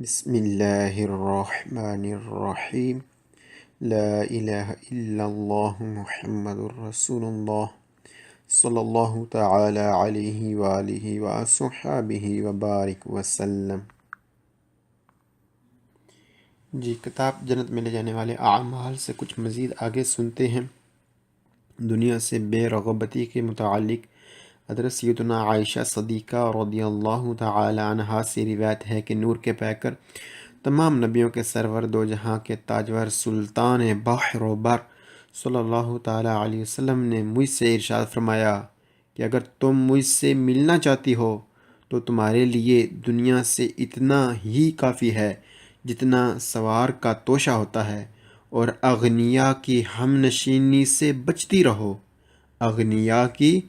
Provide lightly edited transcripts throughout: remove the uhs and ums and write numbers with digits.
بسم اللہ الرحمن الرحیم لا الہ الا اللہ محمد الرسول اللہ صلی اللہ تعالی علیہ وآلہ وصحبہ وبارک وسلم۔ جی، کتاب جنت میں لے جانے والے اعمال سے کچھ مزید آگے سنتے ہیں۔ دنیا سے بے رغبتی کے متعلق حضرت سیدنا عائشہ صدیقہ رضی اللہ تعالی عنہا سے روایت ہے کہ نور کے پیکر تمام نبیوں کے سرور دو جہاں کے تاجور سلطان بحر و بر صلی اللہ تعالی علیہ وسلم نے مجھ سے ارشاد فرمایا کہ اگر تم مجھ سے ملنا چاہتی ہو تو تمہارے لیے دنیا سے اتنا ہی کافی ہے جتنا سوار کا توشہ ہوتا ہے، اور اغنیا کی ہم نشینی سے بچتی رہو۔ اغنیا کی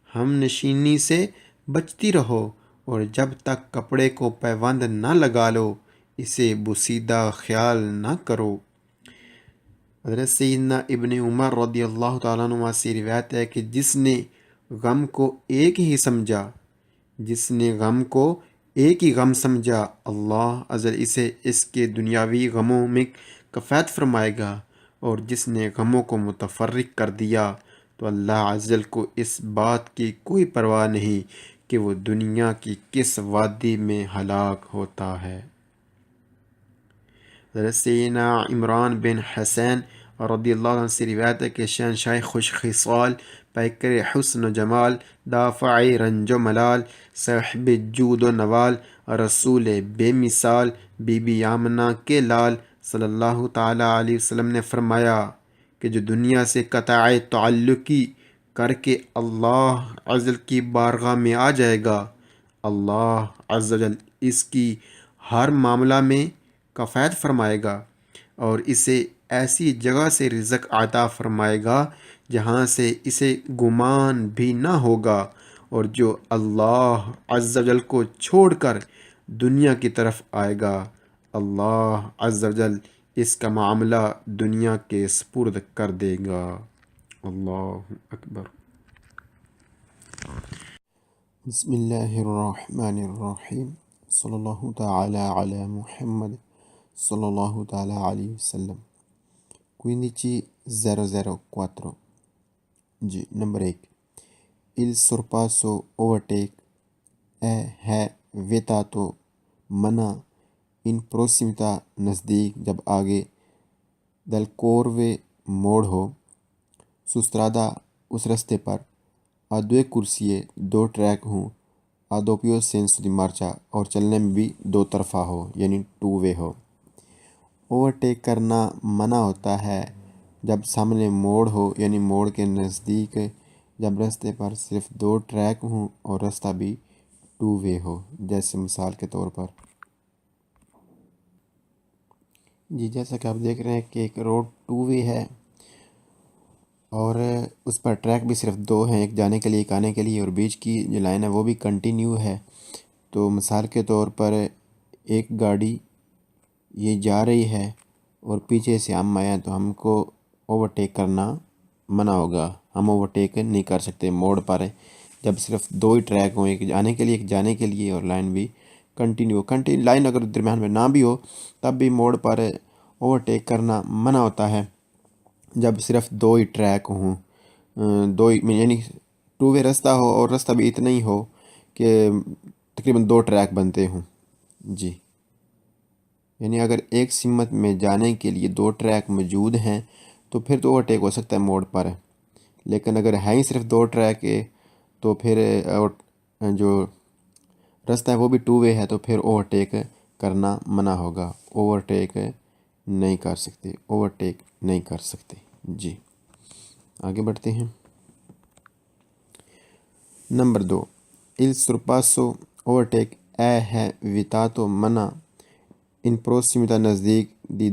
ہم نشینی سے بچتی رہو، اور جب تک کپڑے کو پیوند نہ لگا لو اسے بوسیدہ خیال نہ کرو۔ حضرت سیدنا ابن عمر رضی اللہ تعالیٰ عنہ سے روایت ہے کہ جس نے غم کو ایک ہی سمجھا سمجھا اللہ عزل اسے اس کے دنیاوی غموں میں کفایت فرمائے گا، اور جس نے غموں کو متفرق کر دیا تو اللہ عزل کو اس بات کی کوئی پرواہ نہیں کہ وہ دنیا کی کس وادی میں ہلاک ہوتا ہے۔ حضرت سیدنا عمران بن حسین رضی اللہ عنہ سے روایت ہے کہ شہنشاہ خوش خصال، پیکر حسن و جمال، دافع رنج و ملال، صاحب جود و نوال، رسول بے مثال، بی بی آمنہ کے لال صلی اللہ تعالیٰ علیہ وسلم نے فرمایا کہ جو دنیا سے قطع تعلقی کر کے اللہ عزل کی بارگاہ میں آ جائے گا، اللہ عز و جل اس کی ہر معاملہ میں کفایت فرمائے گا، اور اسے ایسی جگہ سے رزق عطا فرمائے گا جہاں سے اسے گمان بھی نہ ہوگا، اور جو اللہ عز و جل کو چھوڑ کر دنیا کی طرف آئے گا اللہ عز و جل اس کا معاملہ دنیا کے سپرد کر دے گا۔ اللہ اکبر۔ بسم اللہ الرحمن الرحیم صلی اللہ تعالی علی محمد صلی اللہ تعالی علیہ وسلم۔ 1504۔ جی، نمبر 1، il sorpasso overtake ہے vietato منع in prossimità نزدیک جب آگے del corve موڑ ہو سسترادا اس رستے پر a due corsie دو ٹریک ہوں a doppio senso di marcia اور چلنے میں بھی دو طرفہ ہو یعنی ٹو وے ہو۔ اوورٹیک کرنا منع ہوتا ہے جب سامنے موڑ ہو یعنی موڑ کے نزدیک، جب رستے پر صرف دو ٹریک ہوں اور رستہ بھی ٹو وے ہو، جیسے مثال کے طور پر جی جیسا کہ آپ دیکھ رہے ہیں کہ ایک روڈ ٹو وے ہے اور اس پر ٹریک بھی صرف دو ہیں، ایک جانے کے لیے ایک آنے کے لیے، اور بیچ کی جو لائن ہے وہ بھی کنٹینیو ہے۔ تو مثال کے طور پر ایک گاڑی یہ جا رہی ہے اور پیچھے سے ہم آئے ہیں تو ہم کو اوورٹیک کرنا منع ہوگا، ہم اوورٹیک نہیں کر سکتے موڑ پر جب صرف دو ہی ٹریک ہوں، ایک آنے کے لیے ایک جانے کے لیے، اور لائن بھی کنٹینیو لائن اگر درمیان میں نہ بھی ہو تب بھی موڑ پر اوورٹیک کرنا منع ہوتا ہے جب صرف دو ہی ٹریک ہوں، دو ہی یعنی ٹو وے رستہ ہو اور رستہ بھی اتنا ہی ہو کہ تقریباً دو ٹریک بنتے ہوں۔ جی، یعنی اگر ایک سمت میں جانے کے لیے دو ٹریک موجود ہیں تو پھر تو اوورٹیک ہو سکتا ہے موڑ پر، لیکن اگر ہے ہی صرف دو ٹریک تو پھر جو رستہ ہے وہ بھی ٹو وے ہے تو پھر اوورٹیک کرنا منع ہوگا، اوورٹیک نہیں کر سکتے۔ جی، آگے بڑھتے ہیں۔ نمبر 2، il sorpasso overtake ہے vietato منع in prossimità نزدیک دی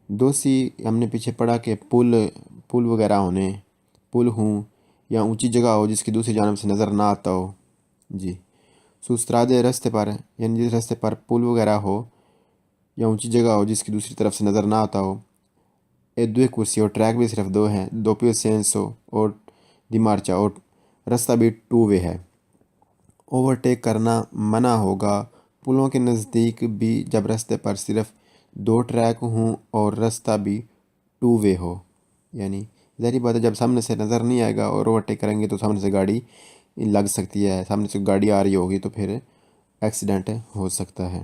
دوسی ہم نے پیچھے پڑھا کہ پل وغیرہ پل ہوں یا اونچی جگہ ہو جس کی دوسری جانب سے نظر نہ آتا ہو۔ جی، سسترادے رستے پر یعنی جس رستے پر پل وغیرہ ہو یا اونچی جگہ ہو جس کی دوسری طرف سے نظر نہ آتا ہو، اے دوے کرسی اور ٹریک بھی صرف دو ہیں، دوپیو سینسو اور دی مارچا، اور رستہ بھی ٹو وے ہے۔ اوورٹیک کرنا منع ہوگا پلوں کے نزدیک بھی جب راستے پر صرف 2 ٹریک ہوں اور راستہ بھی 2 وے ہو، یعنی ظاہری بات ہے جب سامنے سے نظر نہیں آئے گا اور اوورٹیک کریں گے تو سامنے سے گاڑی لگ سکتی ہے، سامنے سے گاڑی آ رہی ہوگی تو پھر ایکسیڈنٹ ہو سکتا ہے۔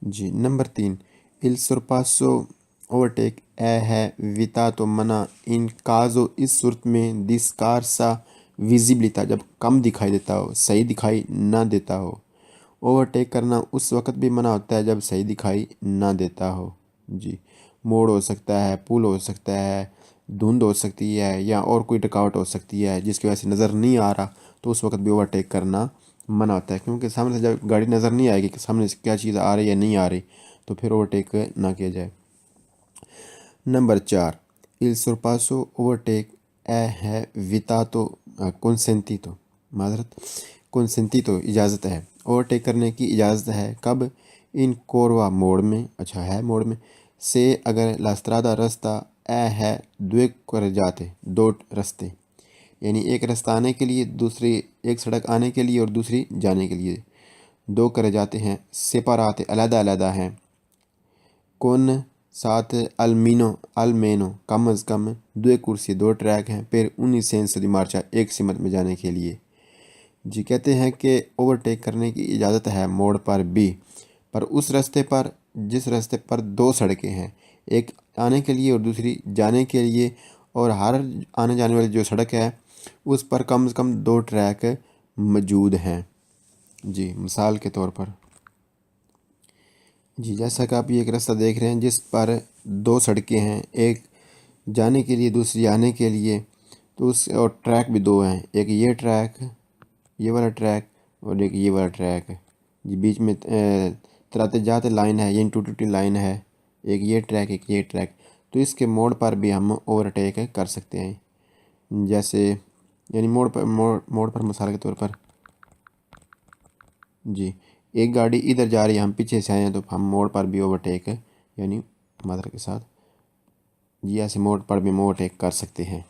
جی نمبر 3، il sorpasso overtake ہے vietato منع ان کازو اس صورت میں دی scarsa visibilità جب کم دکھائی دیتا ہو، صحیح دکھائی نہ دیتا ہو۔ اوورٹیک کرنا اس وقت بھی منع ہوتا ہے جب صحیح دکھائی نہ دیتا ہو۔ جی موڑ ہو سکتا ہے، پل ہو سکتا ہے، دھند ہو سکتی ہے، یا اور کوئی رکاوٹ ہو سکتی ہے جس کی وجہ سے نظر نہیں آ رہا، تو اس وقت بھی اوورٹیک کرنا منع ہوتا ہے، کیونکہ سامنے سے جب گاڑی نظر نہیں آئے گی کہ سامنے سے کیا چیز آ رہی ہے یا نہیں آ رہی، تو پھر اوورٹیک نہ کیا جائے۔ نمبر 4، il sorpasso overtake ہے vietato consentito معذرت consentito اجازت ہے، اوورٹیک کرنے کی اجازت ہے، کب؟ ان کوروا موڑ میں، اچھا ہے موڑ میں، سے اگر la strada راستہ ہے due carreggiate 2 راستے، یعنی ایک راستہ آنے کے لیے، دوسری ایک سڑک آنے کے لیے اور دوسری جانے کے لیے 2 کرے جاتے ہیں، separate علیحدہ علیحدہ ہیں، کون ساتھ المینو کم از کم 2 کرسی 2 ٹریک ہیں، پھر 19 سینس دی مارچا ایک سمت میں جانے کے لیے۔ جی کہتے ہیں کہ اوورٹیک کرنے کی اجازت ہے موڑ پر بھی، پر اس راستے پر جس راستے پر 2 سڑکیں ہیں، ایک آنے کے لیے اور دوسری جانے کے لیے، اور ہر آنے جانے والی جو سڑک ہے اس پر کم از کم 2 ٹریک موجود ہیں۔ جی مثال کے طور پر جی جیسا کہ آپ یہ ایک راستہ دیکھ رہے ہیں جس پر 2 سڑکیں ہیں، ایک جانے کے لیے دوسری آنے کے لیے، تو اس اور ٹریک بھی 2 ہیں، ایک یہ ٹریک، یہ والا ٹریک، اور ایک یہ والا ٹریک۔ جی بیچ میں تراتے جاتے لائن ہے، یعنی ٹوٹی لائن ہے، ایک یہ ٹریک ایک یہ ٹریک، تو اس کے موڑ پر بھی ہم اوورٹیک کر سکتے ہیں، جیسے یعنی موڑ پر مثال کے طور پر جی ایک گاڑی ادھر جا رہی ہے، ہم پیچھے سے آئے ہیں تو ہم موڑ پر بھی اوورٹیک یعنی معذرت کے ساتھ جی ایسے موڑ پر بھی اوورٹیک کر سکتے ہیں۔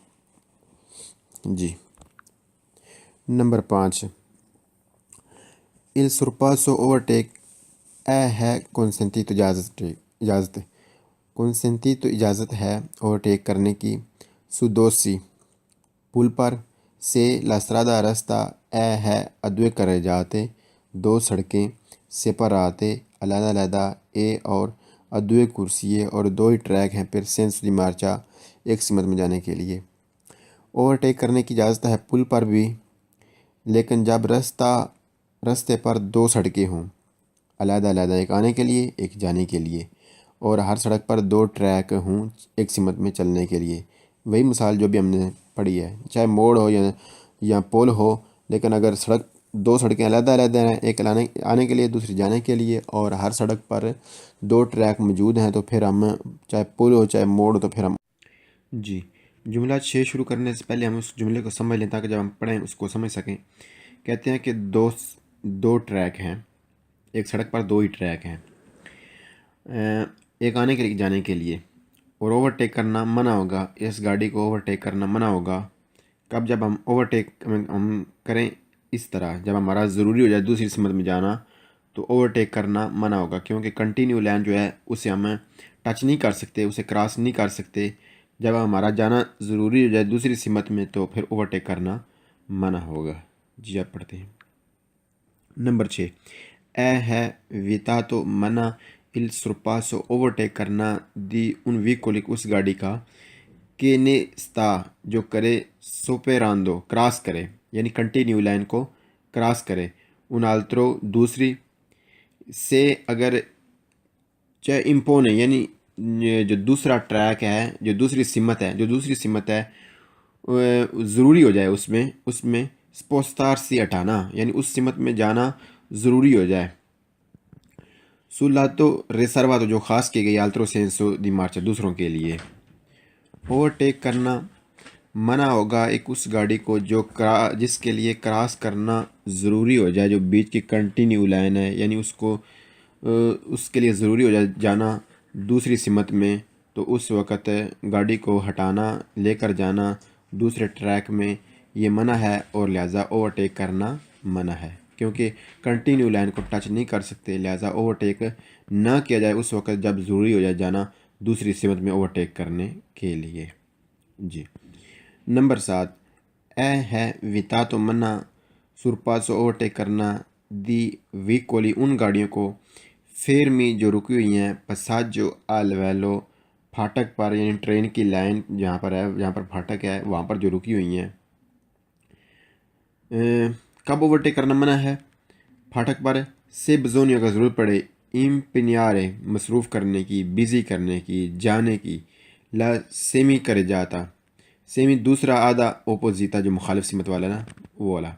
جی نمبر 5، il sorpasso overtake ہے consentito اجازت consentito اجازت ہے اوورٹیک کرنے کی، سودوسی پل پر، سے la strada راستہ ہے ادوے کرے جاتے 2 سڑکیں، separate علیحدہ علیحدہ، اور ادوے کرسیے اور 2 ہی ٹریک ہیں، پھر سینس دی مارچا ایک سمت میں جانے کے لیے۔ اوورٹیک کرنے کی اجازت ہے پل پر بھی، لیکن جب راستے پر 2 سڑکیں ہوں علیحدہ علیحدہ، ایک آنے کے لیے ایک جانے کے لیے، اور ہر سڑک پر 2 ٹریک ہوں ایک سمت میں چلنے کے لیے۔ وہی مثال جو بھی ہم نے پڑھی ہے، چاہے موڑ ہو یا پول ہو، لیکن اگر 2 سڑکیں علیحدہ علیحدہ ہیں، ایک آنے کے لیے دوسری جانے کے لیے، اور ہر سڑک پر 2 ٹریک موجود ہیں، تو پھر ہم چاہے پل ہو چاہے موڑ ہو تو پھر ہم جی جملہ 6 شروع کرنے سے پہلے ہم اس جملے کو سمجھ لیں تاکہ جب ہم پڑھیں اس کو سمجھ سکیں۔ کہتے ہیں کہ 2 ٹریک ہیں، ایک سڑک پر 2 ہی ٹریک ہیں، ایک آنے کے لیے جانے کے لیے، اور اوورٹیک کرنا منع ہوگا، اس گاڑی کو اوورٹیک کرنا منع ہوگا کب؟ جب ہم اوورٹیک ہم کریں اس طرح، جب ہمارا ضروری ہو جائے دوسری سمت میں جانا تو اوورٹیک کرنا منع ہوگا، کیونکہ کنٹینیو لائن جو ہے اسے ہم ٹچ نہیں کر سکتے، اسے کراس نہیں کر سکتے۔ جب ہمارا جانا ضروری ہو جائے دوسری سمت میں تو پھر اوورٹیک کرنا منع ہوگا۔ جی آپ پڑھتے ہیں۔ نمبر 6، ہے ویتاتو منع il sorpasso اوورٹیک کرنا دی ان ویکولک اس گاڑی کا کہ نے ستا جو کرے سوپیراندو کراس کرے، یعنی کنٹینیو لائن کو کراس کرے، ان الترو دوسری سے اگر چاہے امپونے یعنی جو دوسرا ٹریک ہے، جو دوسری سمت ہے ضروری ہو جائے، اس میں سپوستار سے ہٹانا، یعنی اس سمت میں جانا ضروری ہو جائے۔ سولاتو ریسرواتو جو خاص کی گئی الترو سینسو دی مارچا دوسروں کے لیے۔ اوورٹیک کرنا منع ہوگا ایک اس گاڑی کو جس کے لیے کراس کرنا ضروری ہو جائے، جو بیچ کی کنٹینیو لائن ہے، یعنی اس کے لیے ضروری ہو جائے جانا دوسری سمت میں، تو اس وقت گاڑی کو ہٹانا، لے کر جانا دوسرے ٹریک میں، یہ منع ہے، اور لہٰذا اوورٹیک کرنا منع ہے۔ کیونکہ کنٹینیو لائن کو ٹچ نہیں کر سکتے، لہٰذا اوورٹیک نہ کیا جائے اس وقت جب ضروری ہو جائے جانا دوسری سمت میں اوورٹیک کرنے کے لیے۔ جی نمبر 7 اے ہے ویتاتو منع سرپاسو اوورٹیک کرنا دی ویکولی ان گاڑیوں کو فیرمی جو رکی ہوئی ہیں پساجو الویلو پھاٹک پر، یعنی ٹرین کی لائن جہاں پر ہے، جہاں پر پھاٹک ہے وہاں پر جو رکی ہوئی ہیں۔ کب اوورٹیک کرنا منع ہے پھاٹک پر؟ سے بزونیوں کا ضرورت پڑے امپنیارے مصروف کرنے کی، بزی کرنے کی، جانے کی، لا سیمی کرے جاتا، سیمی دوسرا آدھا اوپوزیتا جو مخالف سمت والا نا وہ والا۔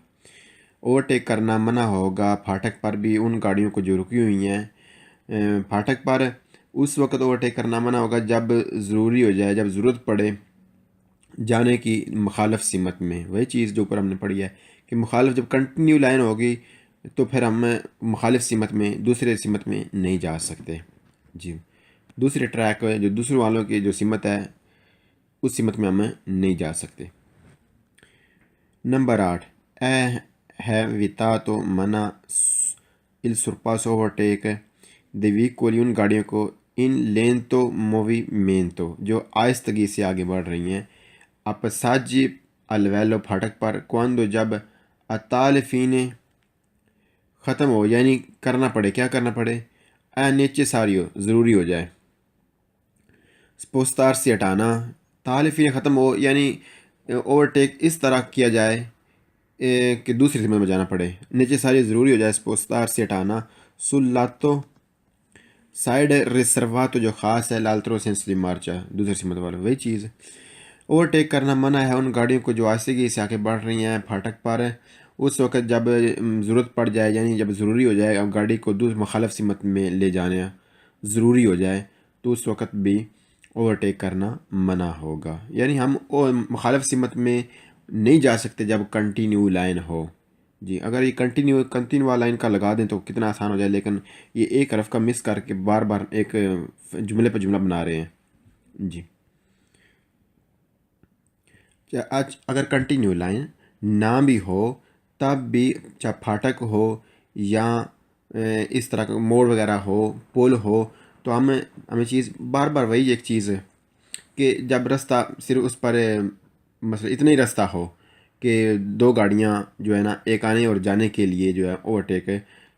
اوورٹیک کرنا منع ہوگا پھاٹک پر بھی ان گاڑیوں کو جو رکی ہوئی ہیں پھاٹک پر، اس وقت اوورٹیک کرنا منع ہوگا جب ضروری ہو جائے، جب ضرورت پڑے جانے کی مخالف سمت میں۔ وہی چیز جو اوپر ہم نے پڑھی ہے کہ مخالف جب کنٹینیو لائن ہوگی تو پھر ہم مخالف سمت میں دوسرے سمت میں نہیں جا سکتے۔ جی دوسرے ٹریک جو دوسرے والوں کی جو سمت ہے اس سمت میں ہم نہیں جا سکتے۔ نمبر 8 اے ہے ویتاتو منع il sorpasso overtake dei veicoli ان گاڑیوں کو ان lento movimento جو آہستگی سے آگے بڑھ رہی ہیں اپساجی الویلو پھاٹک پر quando جب اطالفینے ختم ہو، یعنی کرنا پڑے، کیا کرنا پڑے؟ نیچساریو ضروری ہو جائے، سپوستار سے ہٹانا، تالفین ختم ہو یعنی اوورٹیک اس طرح کیا جائے کہ دوسری سمت میں جانا پڑے، نیچساری ضروری ہو جائے، سپوستار سے ہٹانا، سلاتو سائڈ ریسرواتو جو خاص ہے لالترو سینس دی مارچا دوسری سمت والا، وہی چیز۔ اوورٹیک کرنا منع ہے ان گاڑیوں کو جو آہستگی سے آگے بڑھ رہی ہیں پھاٹک پر اس وقت جب ضرورت پڑ جائے، یعنی جب ضروری ہو جائے اب گاڑی کو مخالف سمت میں لے جانا ضروری ہو جائے تو اس وقت بھی اوورٹیک کرنا منع ہوگا، یعنی ہم مخالف سمت میں نہیں جا سکتے جب کنٹینیو لائن ہو۔ جی اگر یہ کنٹینیو لائن کا لگا دیں تو کتنا آسان ہو جائے، لیکن یہ ایک حرف کا مس کر کے بار بار ایک جملے پہ جملہ بنا رہے ہیں۔ جی اگر کنٹینیو لائن نہ بھی ہو تب بھی چاہے پھاٹک ہو یا اس طرح کا موڑ وغیرہ ہو، پل ہو، تو ہمیں چیز بار بار وہی ایک چیز ہے کہ جب رستہ صرف اس پر مثلا اتنا ہی رستہ ہو کہ دو گاڑیاں جو ہے نا ایک آنے اور جانے کے لیے جو ہے اوورٹیک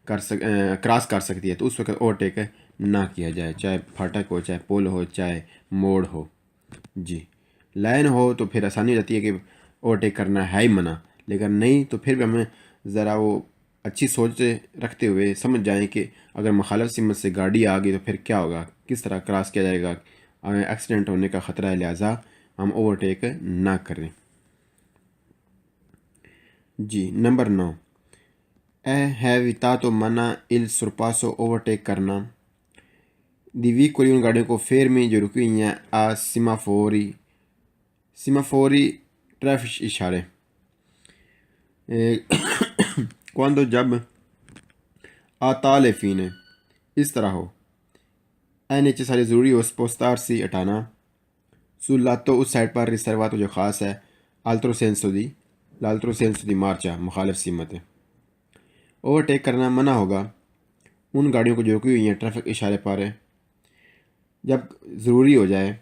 کراس کر سکتی ہے تو اس وقت اوورٹیک نہ کیا جائے، چاہے پھاٹک ہو، چاہے پل ہو، چاہے موڑ ہو۔ جی لائن ہو تو پھر آسانی ہو جاتی ہے کہ اوورٹیک کرنا ہے ہی منع، لیکن نہیں تو پھر بھی ہمیں ذرا وہ اچھی سوچ رکھتے ہوئے سمجھ جائیں کہ اگر مخالف سمت سے گاڑی آ گئی تو پھر کیا ہوگا، کس طرح کراس کیا جائے گا، ایکسیڈنٹ ہونے کا خطرہ ہے، لہٰذا ہم اوورٹیک نہ کریں۔ جی نمبر 9 اے ہے ویتاتو منع il sorpasso اوورٹیک کرنا دی ویکولی ان گاڑیوں کو فیرمی جو رکی ہوئی ہیں سیمافوری ٹریفک اشارے quando جب آتالفین اس طرح ہو، اے نیچے ساری ضروری ہو، سپوستار سی ہٹانا، سلاتو اس سائڈ پر ریسرواتو جو خاص ہے، لالترو سینسو دی مارچا مخالف سمت ہے۔ اوورٹیک کرنا منع ہوگا ان گاڑیوں کو جو رکی ہوئی ہیں ٹریفک اشارے پر جب ضروری ہو جائے،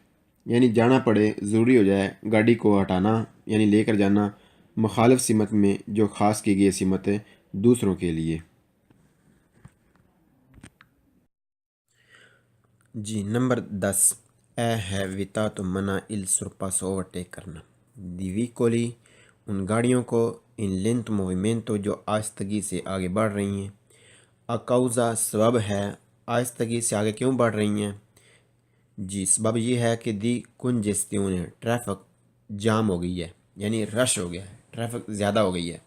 یعنی جانا پڑے، ضروری ہو جائے گاڑی کو ہٹانا یعنی لے کر جانا مخالف سمت میں جو خاص کی گئی سمت ہے دوسروں کے لیے۔ جی نمبر 10 اے ہے ویتاتو منع il sorpasso اوورٹیک کرنا دی ویکولی ان گاڑیوں کو ان لینتو موویمنٹو جو آہستگی سے آگے بڑھ رہی ہیں، اکاؤزا سبب ہے، آہستگی سے آگے کیوں بڑھ رہی ہیں؟ جی سبب یہ ہے کہ دی کنجستیون ٹریفک جام ہو گئی ہے، یعنی رش ہو گیا ہے، ٹریفک زیادہ ہو گئی ہے،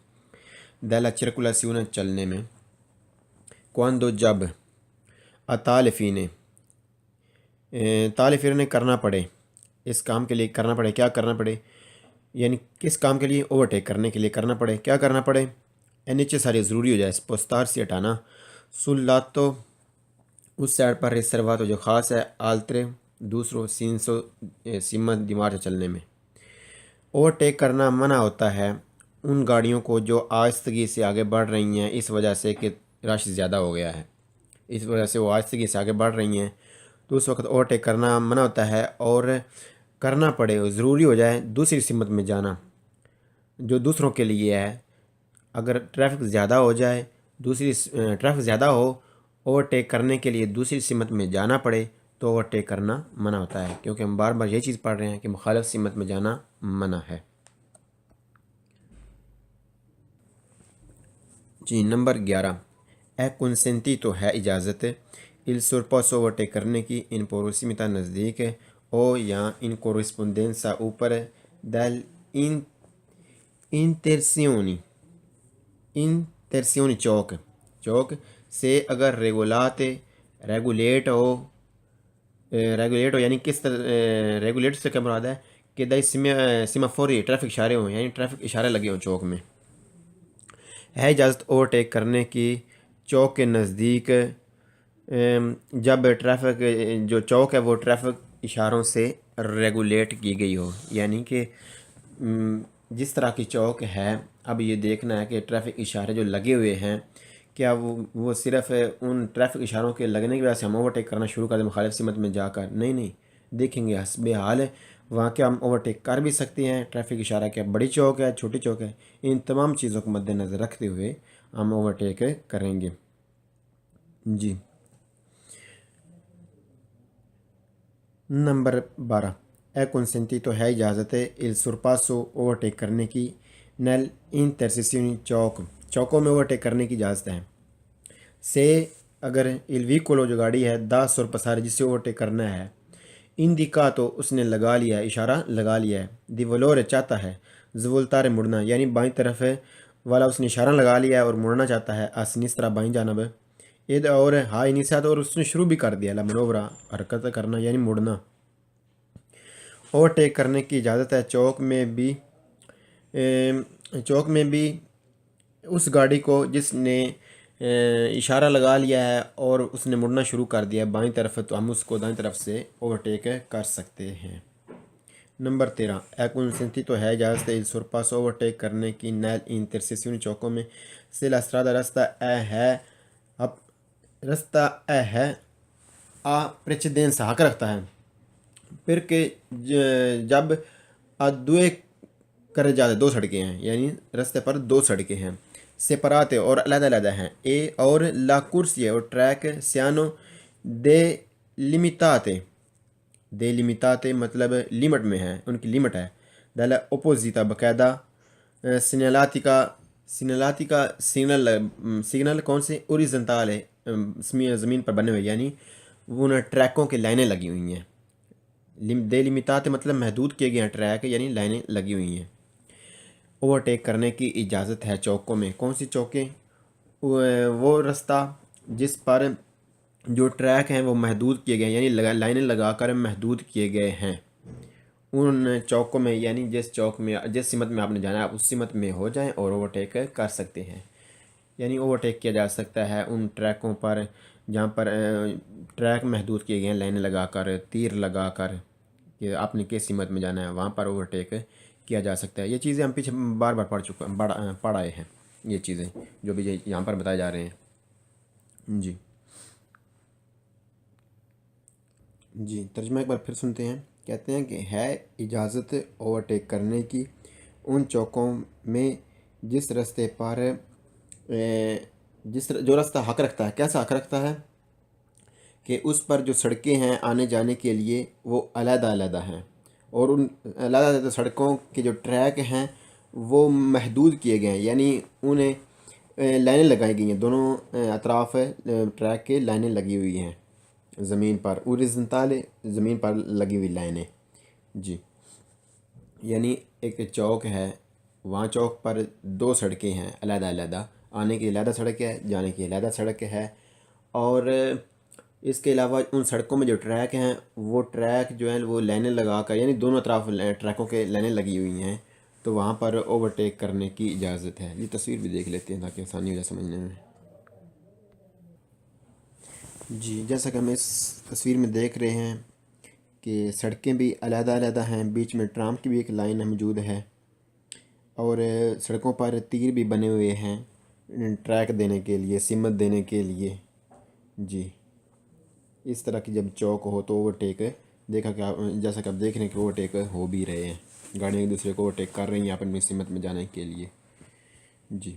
دیلا چرکولیسیون چلنے میں، quando جب اطالفین طالفین کرنا پڑے، اس کام کے لیے کرنا پڑے، کیا کرنا پڑے، یعنی کس کام کے لیے؟ اوورٹیک کرنے کے لیے کرنا پڑے، کیا کرنا پڑے؟ نیچے ساری ضروری ہو جائے، سپوستار سے ہٹانا، سلاتو اس سائڈ پر ریسرواتو جو خاص ہے، آلترے دوسروں سینسو سمت دیمار سے چلنے میں۔ اوورٹیک کرنا منع ہوتا ہے ان گاڑیوں کو جو آہستگی سے آگے بڑھ رہی ہیں اس وجہ سے کہ رش زیادہ ہو گیا ہے، اس وجہ سے وہ آہستگی سے آگے بڑھ رہی ہیں، تو اس وقت اوورٹیک کرنا منع ہوتا ہے، اور کرنا پڑے ضروری ہو جائے دوسری سمت میں جانا جو دوسروں کے لیے ہے۔ اگر ٹریفک زیادہ ہو جائے، ٹریفک زیادہ ہو، اوورٹیک کرنے کے لیے دوسری سمت میں جانا پڑے تو اوورٹیک کرنا منع ہوتا ہے، کیونکہ ہم بار بار یہ چیز پڑھ رہے ہیں کہ مخالف سمت میں جانا منع ہے۔ جی نمبر 11، è consentito ہے اجازت il sorpasso اوورٹیک کرنے کی in prossimità نزدیک او یا in corrispondenza اوپر del intersioni چوک سے اگر ریگولیٹ ہو یعنی کس طرح ریگولیٹ سے کیا مراد ہے کہ دائی سیمافوری ٹریفک اشارے ہوں، یعنی ٹریفک اشارے لگے ہوں چوک میں، ہے اجازت اوورٹیک کرنے کی چوک کے نزدیک جب ٹریفک جو چوک ہے وہ ٹریفک اشاروں سے ریگولیٹ کی گئی ہو، یعنی کہ جس طرح کی چوک ہے اب یہ دیکھنا ہے کہ ٹریفک اشارے جو لگے ہوئے ہیں کیا وہ صرف ان ٹریفک اشاروں کے لگنے کی وجہ سے ہم اوورٹیک کرنا شروع کر دیں مخالف سمت میں جا کر، نہیں دیکھیں گے حسب حال ہے وہاں کیا ہم اوورٹیک کر بھی سکتے ہیں، ٹریفک اشارہ کیا بڑی چوک ہے چھوٹی چوک ہے، ان تمام چیزوں کو مد نظر رکھتے ہوئے ہم اوورٹیک کریں گے۔ جی نمبر 12، è consentito ہے اجازت il sorpasso اوورٹیک کرنے کی nel intersezioni چوکوں میں اوورٹیک کرنے کی اجازت ہے، سے اگر il veicolo جو گاڑی ہے دا sorpassare جسے اوورٹیک کرنا ہے indicato اس نے لگا لیا ہے، اشارہ لگا لیا ہے، di volare چاہتا ہے، svoltare مڑنا یعنی بائیں طرف والا اس نے اشارہ لگا لیا ہے اور مڑنا چاہتا ہے، a sinistra بائیں جانب، اد اور ہائی انیسیات اور اس نے شروع بھی کر دیا منورہ حرکت کرنا یعنی مڑنا۔ اوورٹیک کرنے کی اجازت ہے چوک میں بھی اس گاڑی کو جس نے اشارہ لگا لیا ہے اور اس نے مڑنا شروع کر دیا ہے بائیں طرف، تو ہم اس کو دائیں طرف سے اوورٹیک کر سکتے ہیں۔ نمبر 13، è consentito ہے اجازت il sorpasso اوورٹیک کرنے کی nel intersezioni چوکوں میں سے la strada رستہ ہے آ پریچیدنسا حق رکھتا ہے، پھر کہ جب دوئے کرے جاتے دو سڑکیں ہیں، یعنی رستے پر دو سڑکیں ہیں، سپراتے اور علیحدہ علیحدہ ہیں، اے اور لا کرسی اور ٹریک سیانو دے لیمیتاتے مطلب لیمٹ میں ہیں، ان کی لیمٹ ہے، دالا اپوزیتا باقاعدہ سینالاتی کا سگنل کون سے اوریزنٹال ہے زمین پر بنے ہوئے، یعنی ان ٹریکوں کی لائنیں لگی ہوئی ہیں، دے لیمیتاتے مطلب محدود کیے گئے ہیں ٹریک یعنی لائنیں لگی ہوئی ہیں۔ اوورٹیک کرنے کی اجازت ہے چوکوں میں، کون سی چوکیں؟ وہ رستہ جس پر جو ٹریک ہیں وہ محدود کیے گئے ہیں یعنی لائنیں لگا کر محدود کیے گئے ہیں، ان چوکوں میں یعنی جس سمت میں آپ نے جانا ہے آپ اس سمت میں ہو جائیں اور اوورٹیک کر سکتے ہیں، یعنی اوورٹیک کیا جا سکتا ہے ان ٹریکوں پر جہاں پر ٹریک محدود کیے گئے ہیں لائنیں لگا کر تیر لگا کر کہ آپ نے کس سمت میں جانا ہے وہاں پر اوورٹیک کیا جا سکتا ہے۔ یہ چیزیں ہم پیچھے بار بار پڑھ آئے ہیں، یہ چیزیں جو بھی یہاں پر بتائے جا رہے ہیں۔ جی ترجمہ ایک بار پھر سنتے ہیں، کہتے ہیں کہ ہے اجازت اوورٹیک کرنے کی ان چوکوں میں جس رستے پر جو رستہ حق رکھتا ہے، کیسا حق رکھتا ہے کہ اس پر جو سڑکیں ہیں آنے جانے کے لیے وہ علیحدہ علیحدہ ہیں، اور ان علیحدہ علیحدہ سڑکوں کے جو ٹریک ہیں وہ محدود کیے گئے ہیں، یعنی انہیں لائنیں لگائی گئی ہیں، دونوں اطراف ٹریک کے لائنیں لگی ہوئی ہیں زمین پر، اوریزنٹال زمین پر لگی ہوئی لائنیں۔ جی یعنی ایک چوک ہے، وہاں چوک پر دو سڑکیں ہیں علیحدہ علیحدہ، آنے کی علیحدہ سڑک ہے جانے کی علیحدہ سڑک ہے، اور اس کے علاوہ ان سڑکوں میں جو ٹریک ہیں وہ ٹریک جو ہیں وہ لائنیں لگا کر یعنی دونوں اطراف ٹریکوں کے لائنیں لگی ہوئی ہیں، تو وہاں پر اوورٹیک کرنے کی اجازت ہے۔ یہ تصویر بھی دیکھ لیتے ہیں تاکہ آسانی ہو جائے سمجھنے میں۔ جی جیسا کہ ہم اس تصویر میں دیکھ رہے ہیں کہ سڑکیں بھی علیحدہ علیحدہ ہیں، بیچ میں ٹرام کی بھی ایک لائن موجود ہے، اور سڑکوں پر تیر بھی بنے ہوئے ہیں ٹریک دینے کے لیے، سمت دینے کے لیے۔ جی اس طرح کی جب چوک ہو تو اوورٹیک دیکھا کہ جیسا کہ آپ دیکھ رہے ہیں کہ اوورٹیک ہو بھی رہے ہیں، گاڑیاں ایک دوسرے کو اوورٹیک کر رہی ہیں اپنی سمت میں جانے کے لیے۔ جی